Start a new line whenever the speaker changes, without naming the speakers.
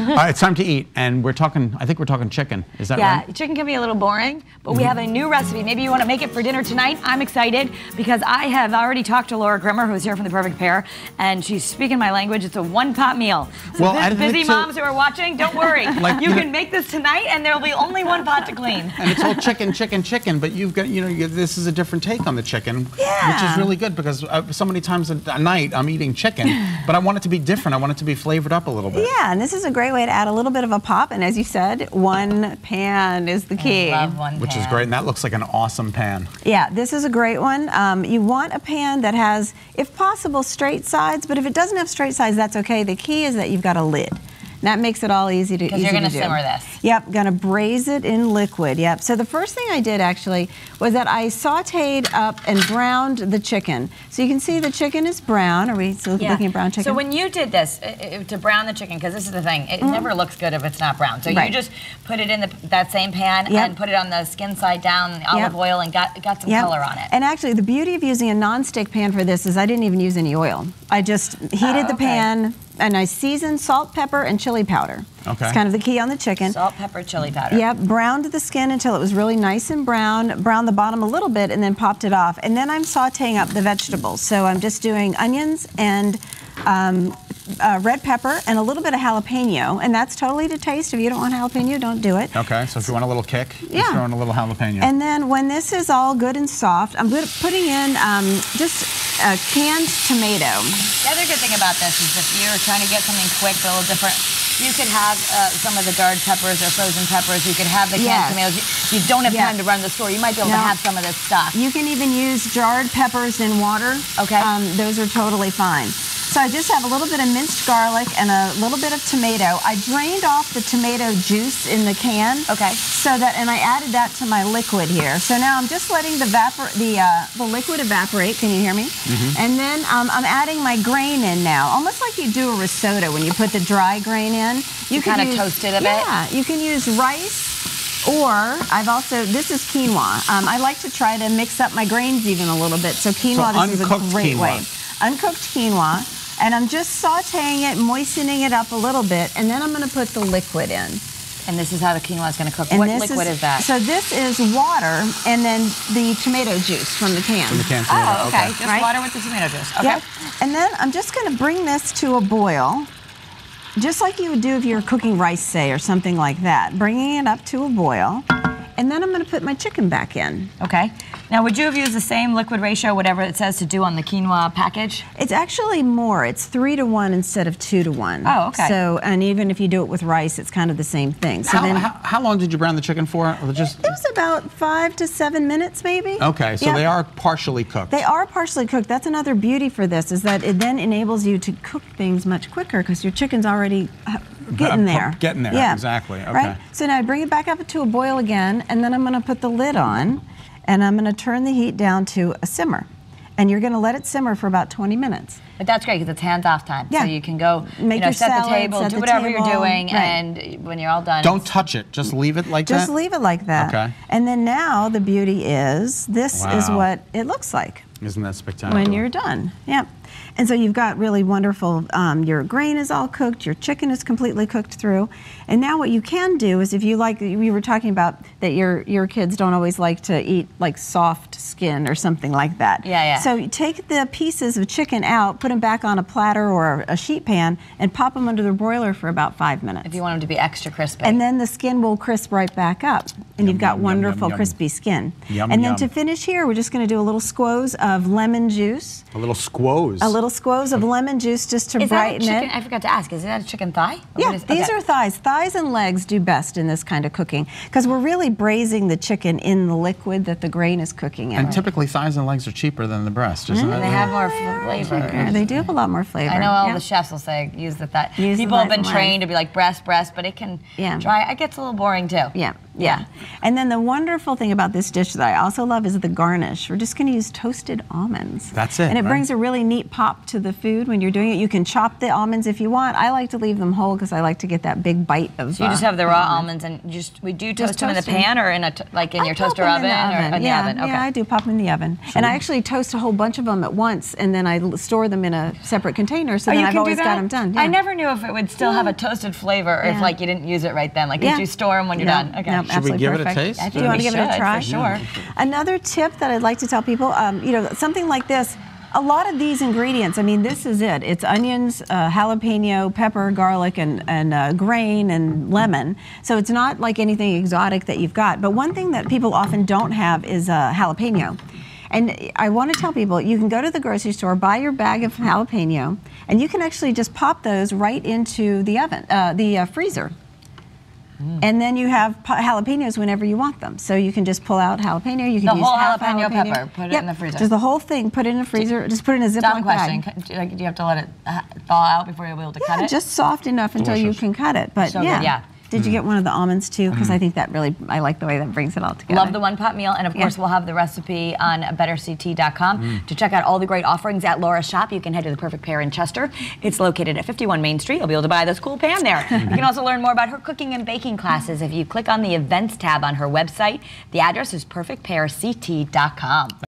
It's time to eat, and we're talking, I think we're talking chicken. Is that right?
Yeah, chicken can be a little boring, but we have a new recipe. Maybe you want to make it for dinner tonight. I'm excited because I have already talked to Laura Grimmer, who's here from the Perfect Pear, and she's speaking my language. It's a one-pot meal. So busy moms who are watching, don't worry. You can make this tonight, and there'll be only one pot to clean.
And it's all chicken, chicken, chicken, but you've got, this is a different take on the chicken, which is really good because so many times a night I'm eating chicken, but I want it to be different. I want it to be flavored up a little bit.
Yeah, and this is a great way to add a little bit of a pop, and as you said, one pan is the key.
I love one pan.
Which is great, and that looks like an awesome pan.
Yeah, this is a great one. You want a pan that has, if possible, straight sides, but if it doesn't have straight sides, that's okay. The key is that you've got a lid. That makes it all easy to do.
Because you're going to simmer this.
Yep, going to braise it in liquid. Yep. So the first thing I did actually was that I sautéed up and browned the chicken. So you can see the chicken is brown. Are we still looking at brown chicken?
So when you did this to brown the chicken, because this is the thing, it never looks good if it's not brown. So you just put it in that same pan and put it on the skin side down, olive oil, and got some color on it.
And actually, the beauty of using a non-stick pan for this is I didn't even use any oil. I just heated the pan. And I seasoned salt, pepper, and chili powder. Okay. It's kind of the key on the chicken.
Salt, pepper, chili powder.
Yep, browned the skin until it was really nice and brown, browned the bottom a little bit, and then popped it off. And then I'm sauteing up the vegetables. So I'm just doing onions and red pepper and a little bit of jalapeno, and that's totally to taste. If you don't want jalapeno, don't do it.
Okay, so if you want a little kick, you throw in a little jalapeno.
And then when this is all good and soft, I'm putting in just a canned tomato.
The other good thing about this is if you're trying to get something quick, a little different, you could have some of the jarred peppers or frozen peppers. You could have the canned tomatoes. You don't have time to run to the store. You might be able to have some of this stuff.
You can even use jarred peppers in water. Okay. Those are totally fine. So I just have a little bit of minced garlic and a little bit of tomato. I drained off the tomato juice in the can. Okay. So that, and I added that to my liquid here. So now I'm just letting the liquid evaporate. Can you hear me? And then I'm adding my grain in now, almost like you do a risotto when you put the dry grain in. You can kind of toast it a bit. Yeah. You can use rice. Or this is quinoa. I like to try to mix up my grains even a little bit. So quinoa, this is a great way. Uncooked quinoa. And I'm just sauteing it, moistening it up a little bit, and then I'm going to put the liquid in.
And this is how the quinoa is going to cook. What liquid is that?
So this is water and then the tomato juice from the can.
From the can tomato.
Oh, okay. Just water with the tomato juice. Okay.
Yep. And then I'm just going to bring this to a boil, just like you would do if you were cooking rice, say, or something like that. Bringing it up to a boil. And then I'm going to put my chicken back in.
Okay. Now, would you have used the same liquid ratio, whatever it says to do on the quinoa package?
It's actually more. It's 3 to 1 instead of 2 to 1.
Oh, okay.
So, and even if you do it with rice, it's kind of the same thing. So
how long did you brown the chicken for?
It was about 5 to 7 minutes, maybe.
Okay, so they are partially cooked.
They are partially cooked. That's another beauty for this, is that it then enables you to cook things much quicker because your chicken's already getting there.
Getting there, exactly. Okay.
Right? So now I bring it back up to a boil again, and then I'm going to put the lid on, and I'm going to turn the heat down to a simmer. And you're going to let it simmer for about 20 minutes.
But that's great because it's hands-off time.
Yeah.
So you can go,
set
the table, do whatever you're doing, and when you're all done.
Don't touch it. Just leave it like that?
Just leave it like that. Okay. And then now the beauty is, this is what it looks like.
Isn't that spectacular?
When you're done. Yeah. And so you've got really wonderful, your grain is all cooked, your chicken is completely cooked through. And now what you can do is if you like, we were talking about that your kids don't always like to eat like soft skin or something like that.
Yeah, yeah.
So you take the pieces of chicken out, put them back on a platter or a sheet pan, and pop them under the broiler for about 5 minutes.
If you want them to be extra crispy.
And then the skin will crisp right back up. And you've got wonderful crispy skin. And then to finish here, we're just going to do a little squoze of lemon juice.
A little squoze?
A little squoze of lemon juice just to brighten it.
I forgot to ask, is that a chicken thigh?
Yeah, these are thighs. Thighs and legs do best in this kind of cooking because we're really braising the chicken in the liquid that the grain is cooking in.
And typically thighs and legs are cheaper than the breast, isn't it?
And they have more flavor.
They do have a lot more flavor.
I know all the chefs will say use the thigh. People have been trained to be like breast, but it can dry. It gets a little boring too.
Yeah. Yeah. And then the wonderful thing about this dish that I also love is the garnish. We're just going to use toasted almonds.
That's it.
And it brings a really neat pop to the food when you're doing it. You can chop the almonds if you want. I like to leave them whole because I like to get that big bite of.
So you just have the raw almonds, and we do toast them in the pan or in your toaster oven, or in the oven. Okay.
Yeah, I do pop them in the oven. Sure. And I actually toast a whole bunch of them at once, and then I store them in a separate container, so then I've always got them done. Yeah.
I never knew if it would still have a toasted flavor if like you didn't use it right then. Like if you store them when you're done. Okay.
No,
should we give
perfect.
it a taste?
I
Do you want to give it a try?
For sure.
Another tip that I'd like to tell people, you know, something like this. A lot of these ingredients, I mean, this is it. It's onions, jalapeno, pepper, garlic, and grain and lemon. So it's not like anything exotic that you've got. But one thing that people often don't have is jalapeno. And I want to tell people, you can go to the grocery store, buy your bag of jalapeno, and you can actually just pop those right into the oven, the freezer. And then you have jalapenos whenever you want them. So you can just pull out jalapeno. You can use
whole
half
jalapeno pepper. Put it in the freezer.
Just the whole thing. Put it in the freezer. Just put it in a Ziploc bag.
Question: do you have to let it thaw out before you'll be able to cut it?
Yeah, just soft enough until you can cut it. But
so yeah.
Did you get one of the almonds too? Because I think that really, I like the way that brings it all together.
Love the one-pot meal, and of course we'll have the recipe on betterct.com. To check out all the great offerings at Laura's shop, you can head to the Perfect Pear in Chester. It's located at 51 Main Street. You'll be able to buy this cool pan there. You can also learn more about her cooking and baking classes if you click on the events tab on her website. The address is perfectpearct.com.